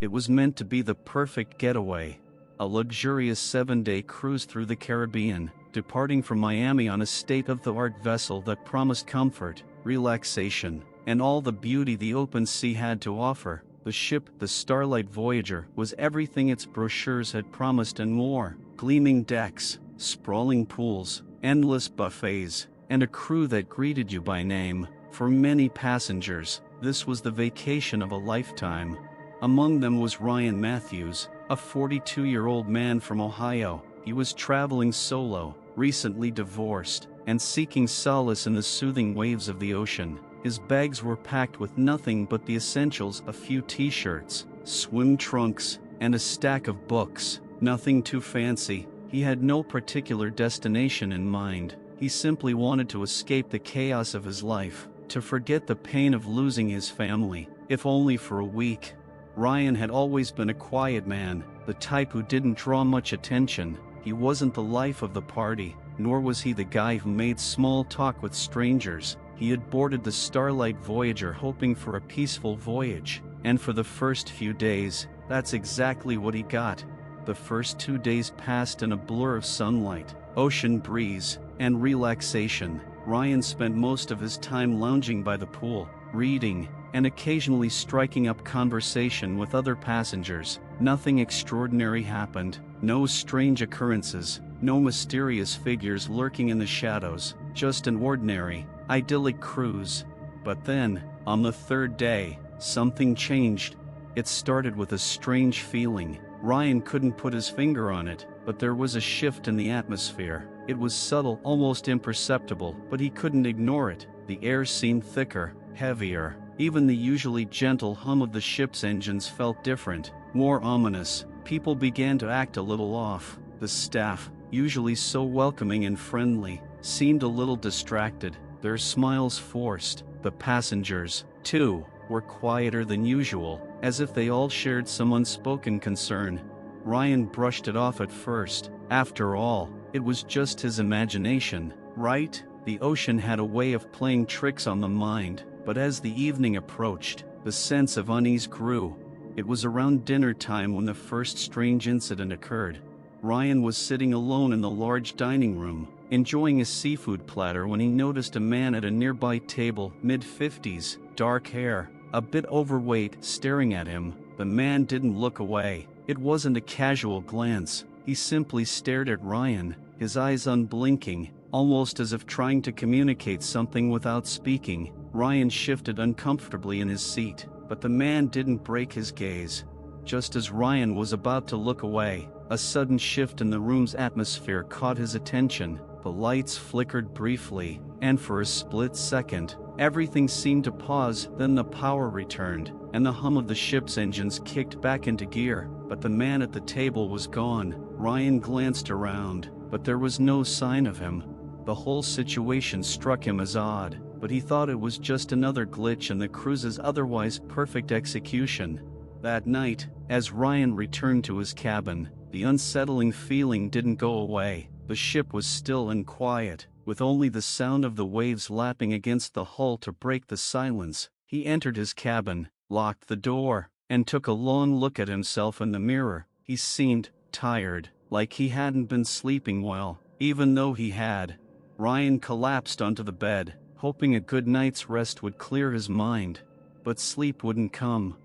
It was meant to be the perfect getaway. A luxurious 7-day cruise through the Caribbean, departing from Miami on a state-of-the-art vessel that promised comfort, relaxation, and all the beauty the open sea had to offer. The ship, the Starlight Voyager, was everything its brochures had promised and more. Gleaming decks, sprawling pools, endless buffets, and a crew that greeted you by name. For many passengers, this was the vacation of a lifetime. Among them was Ryan Matthews, a 42-year-old man from Ohio. He was traveling solo, recently divorced, and seeking solace in the soothing waves of the ocean. His bags were packed with nothing but the essentials: a few t-shirts, swim trunks, and a stack of books. Nothing too fancy. He had no particular destination in mind. He simply wanted to escape the chaos of his life, to forget the pain of losing his family, if only for a week. Ryan had always been a quiet man, the type who didn't draw much attention. He wasn't the life of the party, nor was he the guy who made small talk with strangers. He had boarded the Starlight Voyager hoping for a peaceful voyage, and for the first few days, that's exactly what he got. The first 2 days passed in a blur of sunlight, ocean breeze, and relaxation. Ryan spent most of his time lounging by the pool, reading, and occasionally striking up conversation with other passengers. Nothing extraordinary happened, no strange occurrences, no mysterious figures lurking in the shadows, just an ordinary, idyllic cruise. But then, on the third day, something changed. It started with a strange feeling. Ryan couldn't put his finger on it, but there was a shift in the atmosphere. It was subtle, almost imperceptible, but he couldn't ignore it. The air seemed thicker, heavier. Even the usually gentle hum of the ship's engines felt different, more ominous. People began to act a little off. The staff, usually so welcoming and friendly, seemed a little distracted, their smiles forced. The passengers, too, were quieter than usual, as if they all shared some unspoken concern. Ryan brushed it off at first. After all, it was just his imagination, right? The ocean had a way of playing tricks on the mind. But as the evening approached, the sense of unease grew. It was around dinner time when the first strange incident occurred. Ryan was sitting alone in the large dining room, enjoying a seafood platter, when he noticed a man at a nearby table, mid-50s, dark hair, a bit overweight, staring at him. The man didn't look away. It wasn't a casual glance. He simply stared at Ryan, his eyes unblinking, almost as if trying to communicate something without speaking. Ryan shifted uncomfortably in his seat, but the man didn't break his gaze. Just as Ryan was about to look away, a sudden shift in the room's atmosphere caught his attention. The lights flickered briefly, and for a split second, everything seemed to pause. Then the power returned, and the hum of the ship's engines kicked back into gear. But the man at the table was gone. Ryan glanced around, but there was no sign of him. The whole situation struck him as odd, but he thought it was just another glitch in the cruise's otherwise perfect execution. That night, as Ryan returned to his cabin, the unsettling feeling didn't go away. The ship was still and quiet, with only the sound of the waves lapping against the hull to break the silence. He entered his cabin, locked the door, and took a long look at himself in the mirror. He seemed tired, like he hadn't been sleeping well, even though he had. Ryan collapsed onto the bed, hoping a good night's rest would clear his mind. But sleep wouldn't come.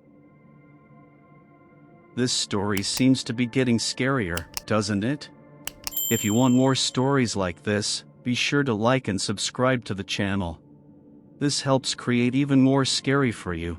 This story seems to be getting scarier, doesn't it? If you want more stories like this, be sure to like and subscribe to the channel. This helps create even more scary for you.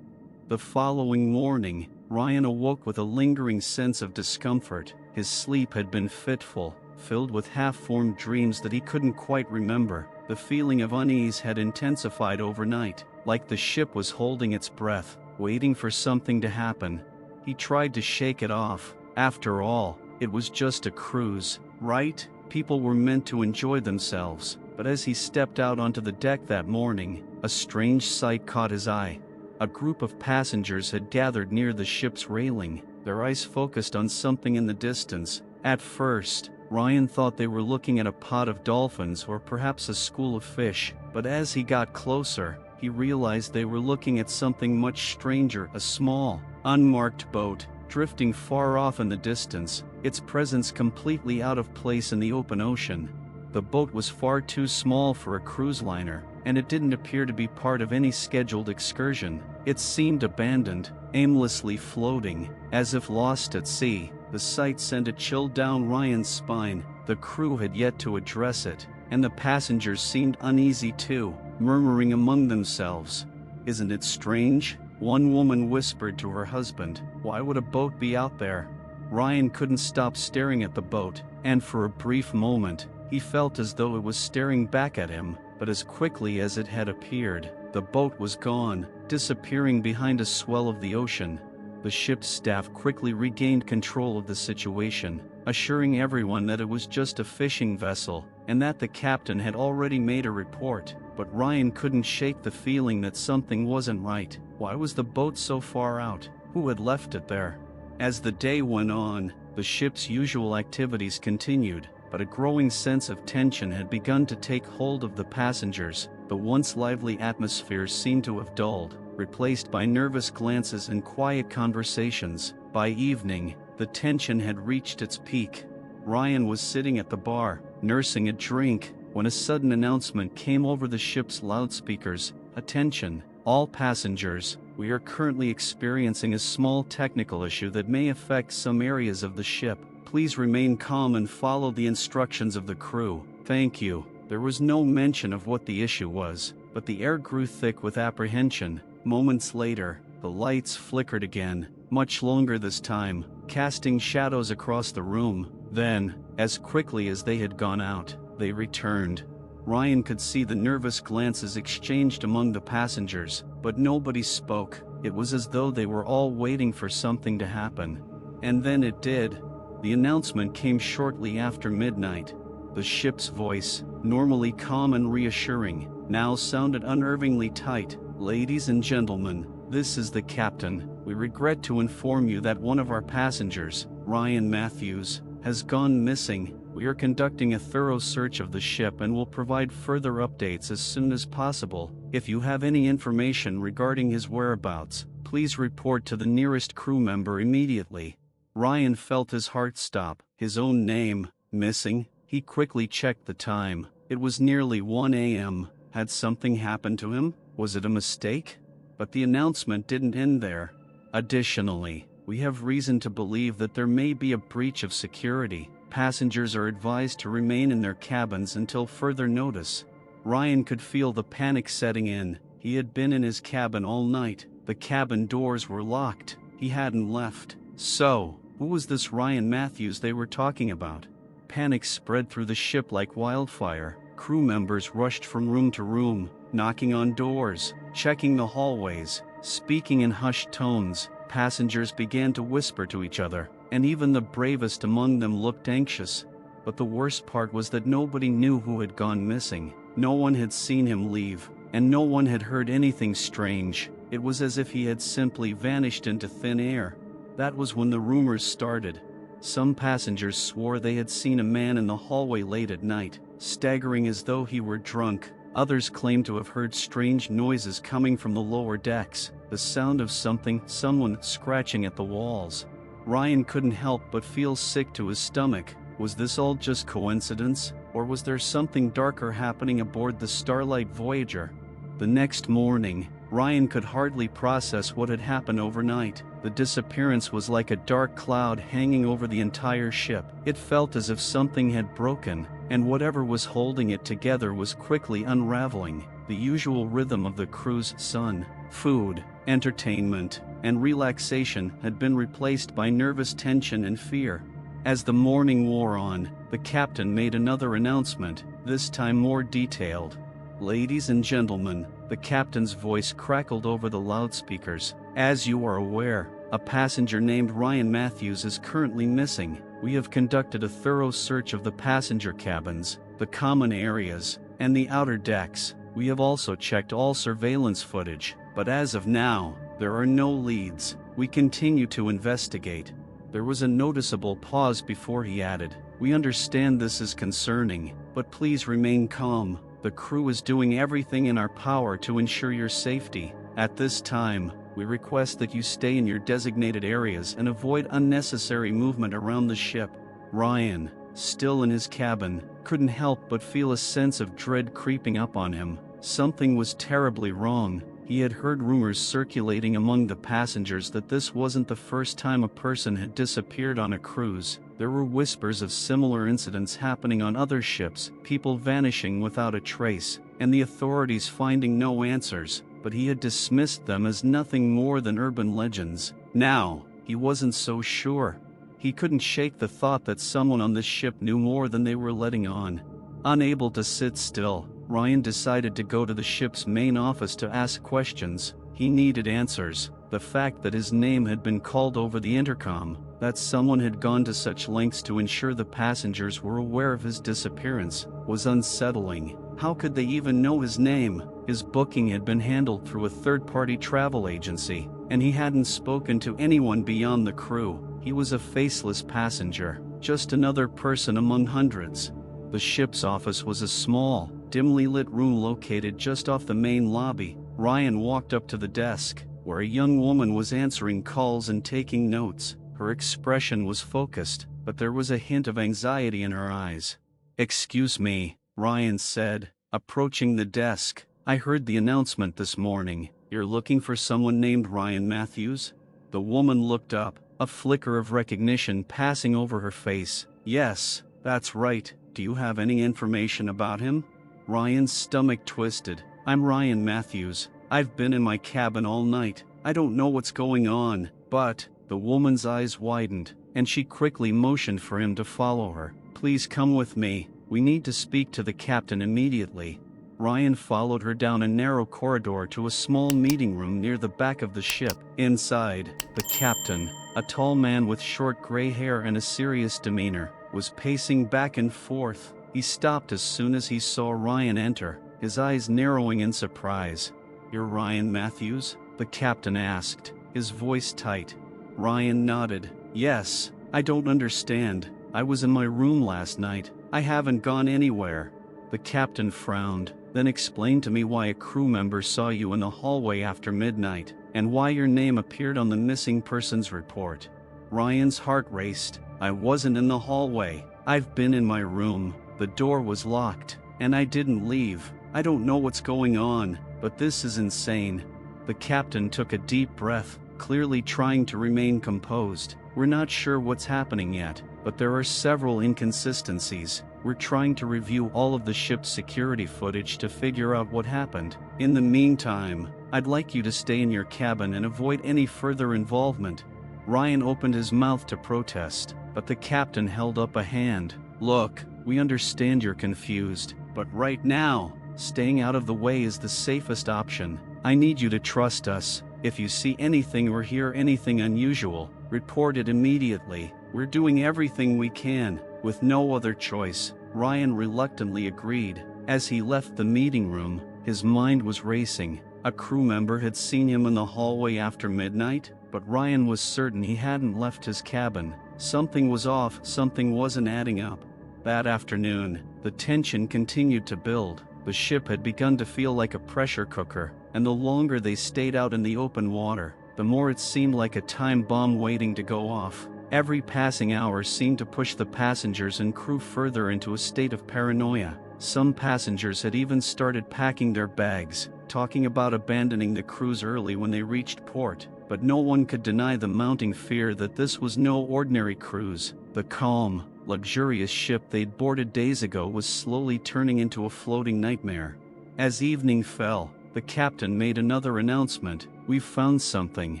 The following morning, Ryan awoke with a lingering sense of discomfort. His sleep had been fitful, filled with half-formed dreams that he couldn't quite remember. The feeling of unease had intensified overnight, like the ship was holding its breath, waiting for something to happen. He tried to shake it off. After all, it was just a cruise, right? People were meant to enjoy themselves. But as he stepped out onto the deck that morning, a strange sight caught his eye. A group of passengers had gathered near the ship's railing, their eyes focused on something in the distance. At first, Ryan thought they were looking at a pod of dolphins or perhaps a school of fish, but as he got closer, he realized they were looking at something much stranger, a small, unmarked boat, drifting far off in the distance, its presence completely out of place in the open ocean. The boat was far too small for a cruise liner, and it didn't appear to be part of any scheduled excursion. It seemed abandoned, aimlessly floating, as if lost at sea. The sight sent a chill down Ryan's spine. The crew had yet to address it, and the passengers seemed uneasy too, murmuring among themselves. "Isn't it strange?" one woman whispered to her husband. "Why would a boat be out there?" Ryan couldn't stop staring at the boat, and for a brief moment, he felt as though it was staring back at him, but as quickly as it had appeared, the boat was gone, disappearing behind a swell of the ocean. The ship's staff quickly regained control of the situation, assuring everyone that it was just a fishing vessel, and that the captain had already made a report. But Ryan couldn't shake the feeling that something wasn't right. Why was the boat so far out? Who had left it there? As the day went on, the ship's usual activities continued, but a growing sense of tension had begun to take hold of the passengers. The once lively atmosphere seemed to have dulled, replaced by nervous glances and quiet conversations. By evening, the tension had reached its peak. Ryan was sitting at the bar, nursing a drink, when a sudden announcement came over the ship's loudspeakers. "Attention, all passengers, we are currently experiencing a small technical issue that may affect some areas of the ship. Please remain calm and follow the instructions of the crew. Thank you." There was no mention of what the issue was, but the air grew thick with apprehension. Moments later, the lights flickered again, much longer this time, casting shadows across the room. Then, as quickly as they had gone out, they returned. Ryan could see the nervous glances exchanged among the passengers, but nobody spoke. It was as though they were all waiting for something to happen. And then it did. The announcement came shortly after midnight. The ship's voice, normally calm and reassuring, now sounded unnervingly tight. "Ladies and gentlemen, this is the captain. We regret to inform you that one of our passengers, Ryan Matthews, has gone missing. We are conducting a thorough search of the ship and will provide further updates as soon as possible. If you have any information regarding his whereabouts, please report to the nearest crew member immediately." Ryan felt his heart stop. His own name, missing. He quickly checked the time. It was nearly 1 a.m. Had something happened to him? Was it a mistake? But the announcement didn't end there. "Additionally, we have reason to believe that there may be a breach of security. Passengers are advised to remain in their cabins until further notice." Ryan could feel the panic setting in. He had been in his cabin all night. The cabin doors were locked. He hadn't left. So, who was this Ryan Matthews they were talking about? Panic spread through the ship like wildfire. Crew members rushed from room to room, knocking on doors, checking the hallways, speaking in hushed tones. Passengers began to whisper to each other, and even the bravest among them looked anxious. But the worst part was that nobody knew who had gone missing. No one had seen him leave, and no one had heard anything strange. It was as if he had simply vanished into thin air. That was when the rumors started. Some passengers swore they had seen a man in the hallway late at night, staggering as though he were drunk. Others claimed to have heard strange noises coming from the lower decks, the sound of someone scratching at the walls. Ryan couldn't help but feel sick to his stomach. Was this all just coincidence, or was there something darker happening aboard the Starlight Voyager? The next morning, Ryan could hardly process what had happened overnight. The disappearance was like a dark cloud hanging over the entire ship. It felt as if something had broken, and whatever was holding it together was quickly unraveling. The usual rhythm of the crew's sun, food, entertainment, and relaxation had been replaced by nervous tension and fear. As the morning wore on, the captain made another announcement, this time more detailed. "Ladies and gentlemen," the captain's voice crackled over the loudspeakers. "As you are aware, a passenger named Ryan Matthews is currently missing. We have conducted a thorough search of the passenger cabins, the common areas, and the outer decks. We have also checked all surveillance footage, but as of now, there are no leads. We continue to investigate." There was a noticeable pause before he added, "We understand this is concerning, but please remain calm. The crew is doing everything in our power to ensure your safety. At this time, we request that you stay in your designated areas and avoid unnecessary movement around the ship." Ryan, still in his cabin, couldn't help but feel a sense of dread creeping up on him. Something was terribly wrong. He had heard rumors circulating among the passengers that this wasn't the first time a person had disappeared on a cruise. There were whispers of similar incidents happening on other ships, people vanishing without a trace, and the authorities finding no answers, but he had dismissed them as nothing more than urban legends. Now, he wasn't so sure. He couldn't shake the thought that someone on this ship knew more than they were letting on. Unable to sit still, Ryan decided to go to the ship's main office to ask questions. He needed answers. The fact that his name had been called over the intercom, that someone had gone to such lengths to ensure the passengers were aware of his disappearance, was unsettling. How could they even know his name? His booking had been handled through a third-party travel agency, and he hadn't spoken to anyone beyond the crew. He was a faceless passenger, just another person among hundreds. The ship's office was a small, dimly lit room located just off the main lobby. Ryan walked up to the desk, where a young woman was answering calls and taking notes. Her expression was focused, but there was a hint of anxiety in her eyes. "Excuse me," Ryan said, approaching the desk. "I heard the announcement this morning. You're looking for someone named Ryan Matthews?" The woman looked up, a flicker of recognition passing over her face. "Yes, that's right. Do you have any information about him?" Ryan's stomach twisted. "I'm Ryan Matthews. I've been in my cabin all night. I don't know what's going on, but..." The woman's eyes widened, and she quickly motioned for him to follow her. "Please come with me. We need to speak to the captain immediately." Ryan followed her down a narrow corridor to a small meeting room near the back of the ship. Inside, the captain, a tall man with short gray hair and a serious demeanor, was pacing back and forth. He stopped as soon as he saw Ryan enter, his eyes narrowing in surprise. "You're Ryan Matthews?" the captain asked, his voice tight. Ryan nodded. "Yes, I don't understand. I was in my room last night. I haven't gone anywhere." The captain frowned, then explained to me why a crew member saw you in the hallway after midnight, and why your name appeared on the missing persons report. Ryan's heart raced. "I wasn't in the hallway. I've been in my room. The door was locked, and I didn't leave. I don't know what's going on, but this is insane." The captain took a deep breath, clearly trying to remain composed. "We're not sure what's happening yet, but there are several inconsistencies. We're trying to review all of the ship's security footage to figure out what happened. In the meantime, I'd like you to stay in your cabin and avoid any further involvement." Ryan opened his mouth to protest, but the captain held up a hand. "Look, we understand you're confused, but right now, staying out of the way is the safest option. I need you to trust us. If you see anything or hear anything unusual, report it immediately. We're doing everything we can." With no other choice, Ryan reluctantly agreed. As he left the meeting room, his mind was racing. A crew member had seen him in the hallway after midnight, but Ryan was certain he hadn't left his cabin. Something was off, something wasn't adding up. That afternoon, the tension continued to build. The ship had begun to feel like a pressure cooker, and the longer they stayed out in the open water, the more it seemed like a time bomb waiting to go off. Every passing hour seemed to push the passengers and crew further into a state of paranoia. Some passengers had even started packing their bags, talking about abandoning the cruise early when they reached port, but no one could deny the mounting fear that this was no ordinary cruise. The calm, luxurious ship they'd boarded days ago was slowly turning into a floating nightmare. As evening fell, the captain made another announcement. "We've found something."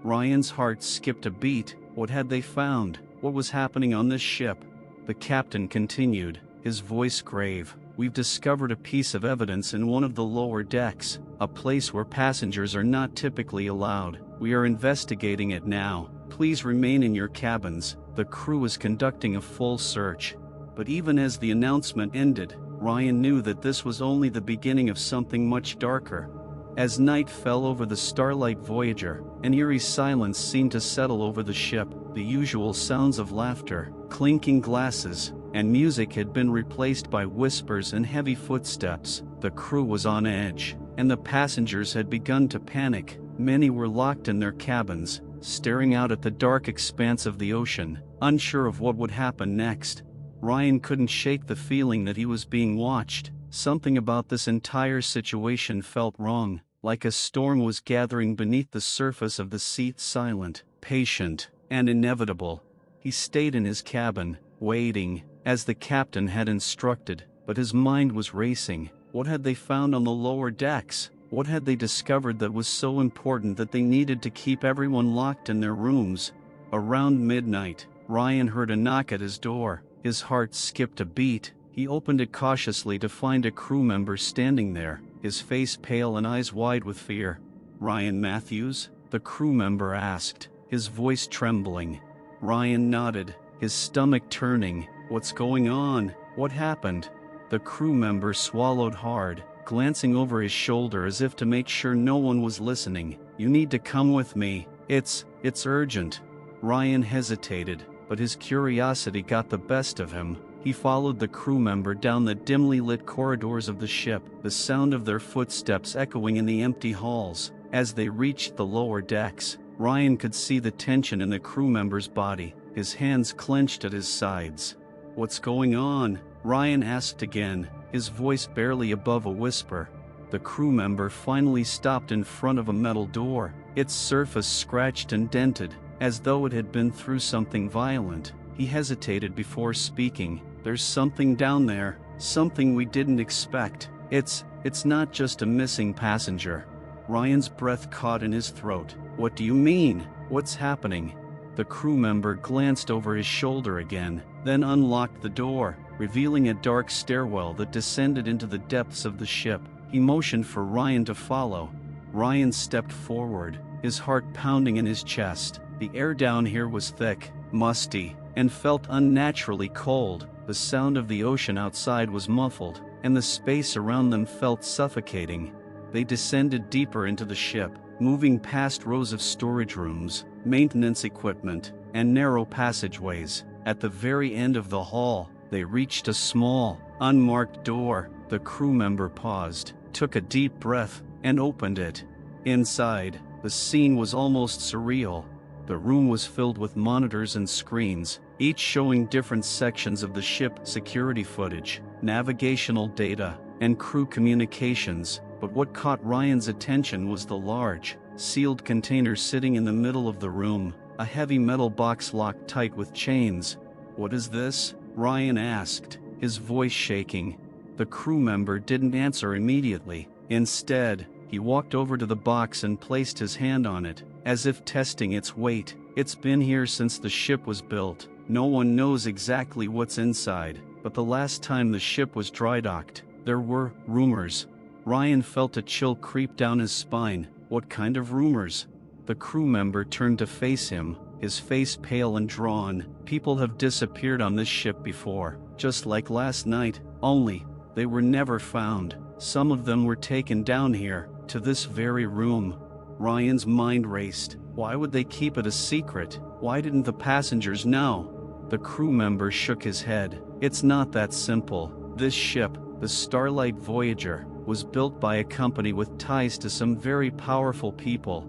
Ryan's heart skipped a beat. What had they found? What was happening on this ship? The captain continued, his voice grave. "We've discovered a piece of evidence in one of the lower decks, a place where passengers are not typically allowed. We are investigating it now. Please remain in your cabins." The crew was conducting a full search. But even as the announcement ended, Ryan knew that this was only the beginning of something much darker. As night fell over the Starlight Voyager, an eerie silence seemed to settle over the ship. The usual sounds of laughter, clinking glasses, and music had been replaced by whispers and heavy footsteps. The crew was on edge, and the passengers had begun to panic. Many were locked in their cabins, staring out at the dark expanse of the ocean, unsure of what would happen next. Ryan couldn't shake the feeling that he was being watched. Something about this entire situation felt wrong, like a storm was gathering beneath the surface of the sea, silent, patient, and inevitable. He stayed in his cabin, waiting, as the captain had instructed, but his mind was racing. What had they found on the lower decks? What had they discovered that was so important that they needed to keep everyone locked in their rooms? Around midnight, Ryan heard a knock at his door. His heart skipped a beat. He opened it cautiously to find a crew member standing there, his face pale and eyes wide with fear. "Ryan Matthews?" the crew member asked, his voice trembling. Ryan nodded, his stomach turning. "What's going on? What happened?" The crew member swallowed hard, glancing over his shoulder as if to make sure no one was listening. "You need to come with me. It's urgent." Ryan hesitated, but his curiosity got the best of him. He followed the crew member down the dimly lit corridors of the ship, the sound of their footsteps echoing in the empty halls. As they reached the lower decks, Ryan could see the tension in the crew member's body, his hands clenched at his sides. "What's going on?" Ryan asked again, his voice barely above a whisper. The crew member finally stopped in front of a metal door, its surface scratched and dented, as though it had been through something violent. He hesitated before speaking. "There's something down there, something we didn't expect. It's not just a missing passenger." Ryan's breath caught in his throat. "What do you mean? What's happening?" The crew member glanced over his shoulder again, then unlocked the door, revealing a dark stairwell that descended into the depths of the ship. He motioned for Ryan to follow. Ryan stepped forward, his heart pounding in his chest. The air down here was thick, musty, and felt unnaturally cold. The sound of the ocean outside was muffled, and the space around them felt suffocating. They descended deeper into the ship, moving past rows of storage rooms, maintenance equipment, and narrow passageways. At the very end of the hall, they reached a small, unmarked door. The crew member paused, took a deep breath, and opened it. Inside, the scene was almost surreal. The room was filled with monitors and screens, each showing different sections of the ship, security footage, navigational data, and crew communications. But what caught Ryan's attention was the large, sealed container sitting in the middle of the room, a heavy metal box locked tight with chains. "What is this?" Ryan asked, his voice shaking. The crew member didn't answer immediately. Instead, he walked over to the box and placed his hand on it, as if testing its weight. "It's been here since the ship was built. No one knows exactly what's inside, but the last time the ship was dry-docked, there were rumors." Ryan felt a chill creep down his spine. What kind of rumors? The crew member turned to face him, his face pale and drawn. "People have disappeared on this ship before, just like last night, only they were never found. Some of them were taken down here, to this very room." Ryan's mind raced. Why would they keep it a secret? Why didn't the passengers know? The crew member shook his head. "It's not that simple. This ship, the Starlight Voyager, was built by a company with ties to some very powerful people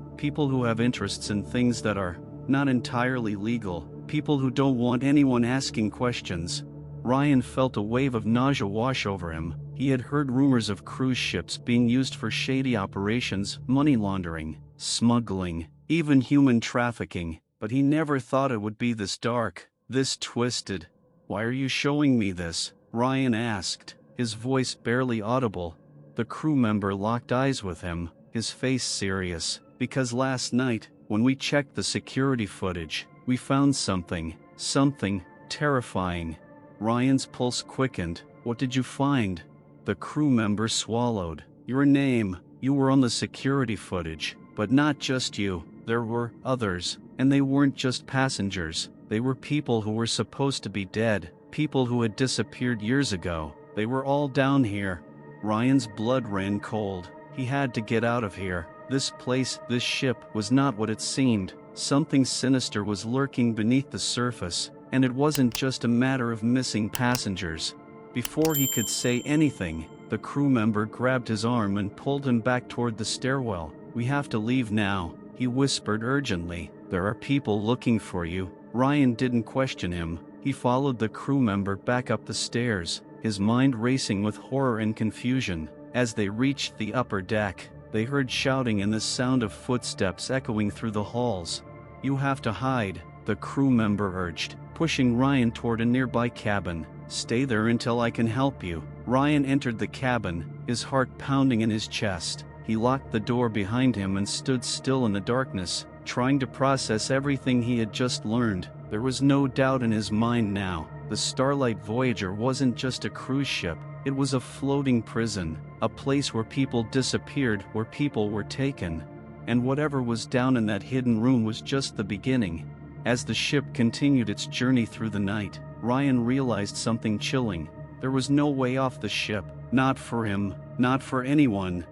who have interests in things that are not entirely legal, people who don't want anyone asking questions." Ryan felt a wave of nausea wash over him. He had heard rumors of cruise ships being used for shady operations, money laundering, smuggling, even human trafficking, but he never thought it would be this dark, this twisted. "Why are you showing me this?" Ryan asked, his voice barely audible. The crew member locked eyes with him, his face serious. "Because last night, when we checked the security footage, we found something terrifying." Ryan's pulse quickened. "What did you find?" The crew member swallowed. "Your name. You were on the security footage, but not just you. There were others, and they weren't just passengers. They were people who were supposed to be dead, people who had disappeared years ago. They were all down here." Ryan's blood ran cold. He had to get out of here. This place, this ship, was not what it seemed. Something sinister was lurking beneath the surface, And it wasn't just a matter of missing passengers. Before he could say anything, the crew member grabbed his arm and pulled him back toward the stairwell. "We have to leave now," he whispered urgently. "There are people looking for you." Ryan didn't question him. He followed the crew member back up the stairs, his mind racing with horror and confusion. As they reached the upper deck, they heard shouting and the sound of footsteps echoing through the halls. "You have to hide," the crew member urged, pushing Ryan toward a nearby cabin. "Stay there until I can help you." Ryan entered the cabin, his heart pounding in his chest. He locked the door behind him and stood still in the darkness, trying to process everything he had just learned. There was no doubt in his mind now. The Starlight Voyager wasn't just a cruise ship, it was a floating prison, a place where people disappeared, where people were taken. And whatever was down in that hidden room was just the beginning. As the ship continued its journey through the night, Ryan realized something chilling. There was no way off the ship, not for him, not for anyone.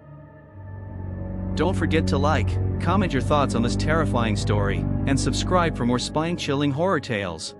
Don't forget to like, comment your thoughts on this terrifying story, and subscribe for more spine-chilling horror tales.